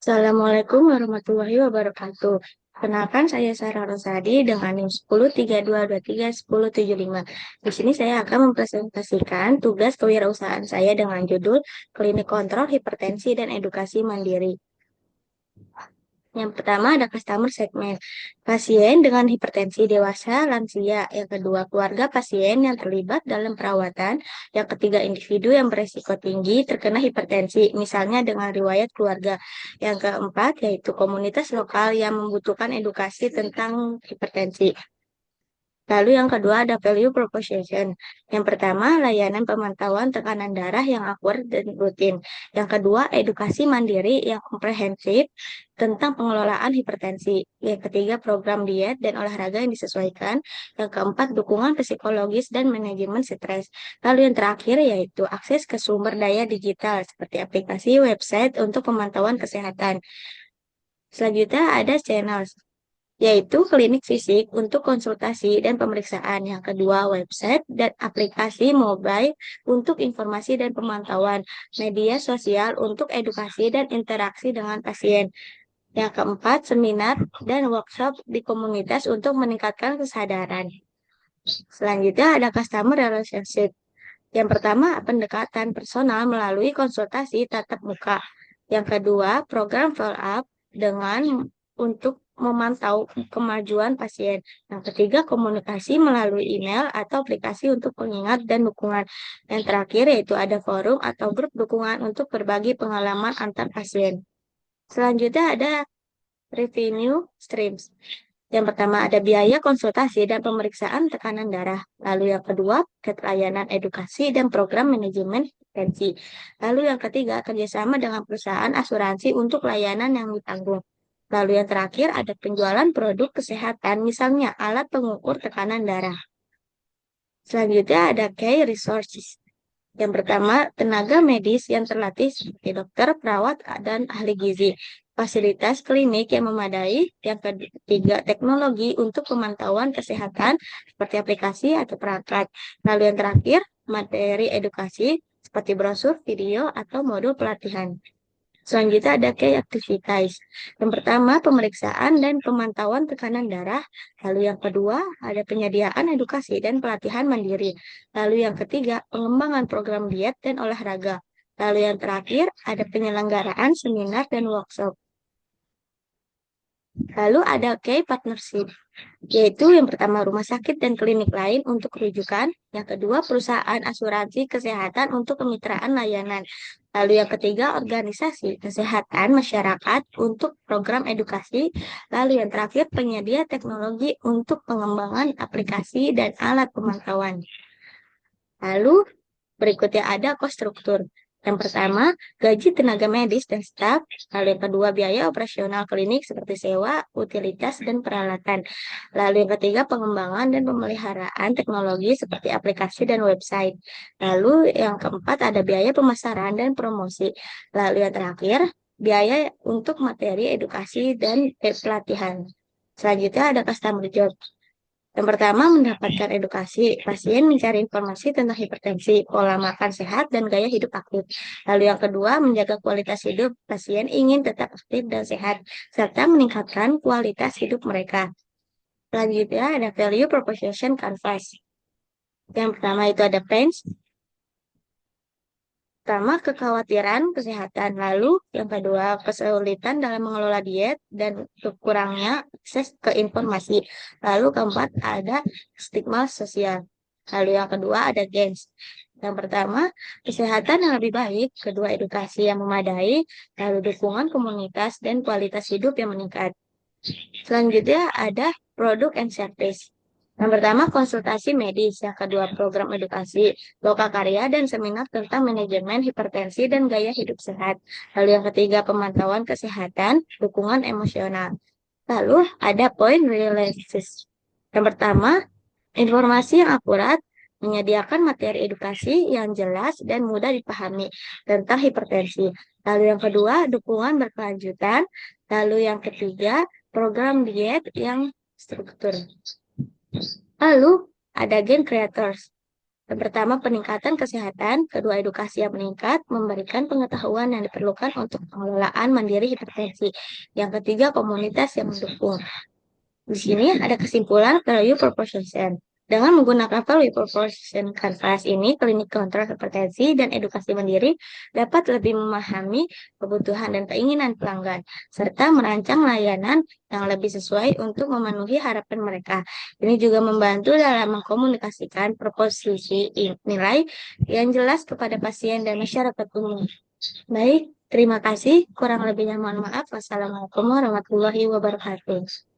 Assalamualaikum warahmatullahi wabarakatuh. Kenalkan saya Sarah Rosadi dengan NIM 1032231075. Di sini saya akan mempresentasikan tugas kewirausahaan saya dengan judul Klinik Kontrol Hipertensi dan Edukasi Mandiri. Yang pertama ada customer segment, pasien dengan hipertensi dewasa, lansia. Yang kedua, keluarga pasien yang terlibat dalam perawatan. Yang ketiga, individu yang beresiko tinggi terkena hipertensi, misalnya dengan riwayat keluarga. Yang keempat, yaitu komunitas lokal yang membutuhkan edukasi tentang hipertensi. Lalu yang kedua ada value proposition. Yang pertama, layanan pemantauan tekanan darah yang akurat dan rutin. Yang kedua, edukasi mandiri yang komprehensif tentang pengelolaan hipertensi. Yang ketiga, program diet dan olahraga yang disesuaikan. Yang keempat, dukungan psikologis dan manajemen stres. Lalu yang terakhir yaitu akses ke sumber daya digital seperti aplikasi website untuk pemantauan kesehatan. Selanjutnya ada channel, yaitu klinik fisik untuk konsultasi dan pemeriksaan. Yang kedua, website dan aplikasi mobile untuk informasi dan pemantauan. Media sosial untuk edukasi dan interaksi dengan pasien. Yang keempat, seminar dan workshop di komunitas untuk meningkatkan kesadaran. Selanjutnya ada customer relationship. Yang pertama, pendekatan personal melalui konsultasi tatap muka. Yang kedua, program follow up dengan untuk memantau kemajuan pasien. Yang ketiga, komunikasi melalui email atau aplikasi untuk pengingat dan dukungan. Yang terakhir yaitu ada forum atau grup dukungan untuk berbagi pengalaman antar pasien. Selanjutnya ada revenue streams. Yang pertama ada biaya konsultasi dan pemeriksaan tekanan darah. Lalu yang kedua, paket layanan edukasi dan program manajemen hipertensi. Lalu yang ketiga, kerjasama dengan perusahaan asuransi untuk layanan yang ditanggung. Lalu yang terakhir ada penjualan produk kesehatan, misalnya alat pengukur tekanan darah. Selanjutnya ada key resources. Yang pertama, tenaga medis yang terlatih seperti dokter, perawat, dan ahli gizi. Fasilitas klinik yang memadai. Yang ketiga, teknologi untuk pemantauan kesehatan seperti aplikasi atau perangkat. Lalu yang terakhir, materi edukasi seperti brosur, video, atau modul pelatihan. Selanjutnya ada key activities. Yang pertama, pemeriksaan dan pemantauan tekanan darah. Lalu yang kedua, ada penyediaan edukasi dan pelatihan mandiri. Lalu yang ketiga, pengembangan program diet dan olahraga. Lalu yang terakhir, ada penyelenggaraan seminar dan workshop. Lalu ada key partnership, yaitu yang pertama rumah sakit dan klinik lain untuk rujukan, yang kedua perusahaan asuransi kesehatan untuk kemitraan layanan, lalu yang ketiga organisasi kesehatan masyarakat untuk program edukasi, lalu yang terakhir penyedia teknologi untuk pengembangan aplikasi dan alat pemantauan. Lalu berikutnya ada cost struktur. Yang pertama, gaji tenaga medis dan staf. Lalu yang kedua, biaya operasional klinik seperti sewa, utilitas, dan peralatan. Lalu yang ketiga, pengembangan dan pemeliharaan teknologi seperti aplikasi dan website. Lalu yang keempat, ada biaya pemasaran dan promosi. Lalu yang terakhir, biaya untuk materi edukasi dan pelatihan. Selanjutnya ada customer job. Yang pertama, mendapatkan edukasi. Pasien mencari informasi tentang hipertensi, pola makan sehat, dan gaya hidup aktif. Lalu yang kedua, menjaga kualitas hidup. Pasien ingin tetap aktif dan sehat, serta meningkatkan kualitas hidup mereka. Selanjutnya, ada value proposition canvas. Yang pertama itu ada pains. Pertama, kekhawatiran kesehatan. Lalu, yang kedua, kesulitan dalam mengelola diet dan kurangnya akses ke informasi. Lalu, keempat, ada stigma sosial. Lalu, yang kedua, ada gains. Yang pertama, kesehatan yang lebih baik. Kedua, edukasi yang memadai. Lalu, dukungan komunitas dan kualitas hidup yang meningkat. Selanjutnya, ada produk and service. Yang pertama, konsultasi medis. Yang kedua, program edukasi, lokakarya, dan seminar tentang manajemen hipertensi dan gaya hidup sehat. Lalu yang ketiga, pemantauan kesehatan, dukungan emosional. Lalu ada point analysis. Yang pertama, informasi yang akurat, menyediakan materi edukasi yang jelas dan mudah dipahami tentang hipertensi. Lalu yang kedua, dukungan berkelanjutan. Lalu yang ketiga, program diet yang struktur. Lalu ada game creators. Yang pertama, peningkatan kesehatan. Kedua, edukasi yang meningkat, memberikan pengetahuan yang diperlukan untuk pengelolaan mandiri hipertensi. Yang ketiga, komunitas yang mendukung. Di sini ada kesimpulan value proposition. Dengan menggunakan value proposition canvas ini, klinik kontrol hipertensi dan edukasi mandiri dapat lebih memahami kebutuhan dan keinginan pelanggan, serta merancang layanan yang lebih sesuai untuk memenuhi harapan mereka. Ini juga membantu dalam mengkomunikasikan proposisi nilai yang jelas kepada pasien dan masyarakat umum. Baik, terima kasih. Kurang lebihnya mohon maaf. Wassalamualaikum warahmatullahi wabarakatuh.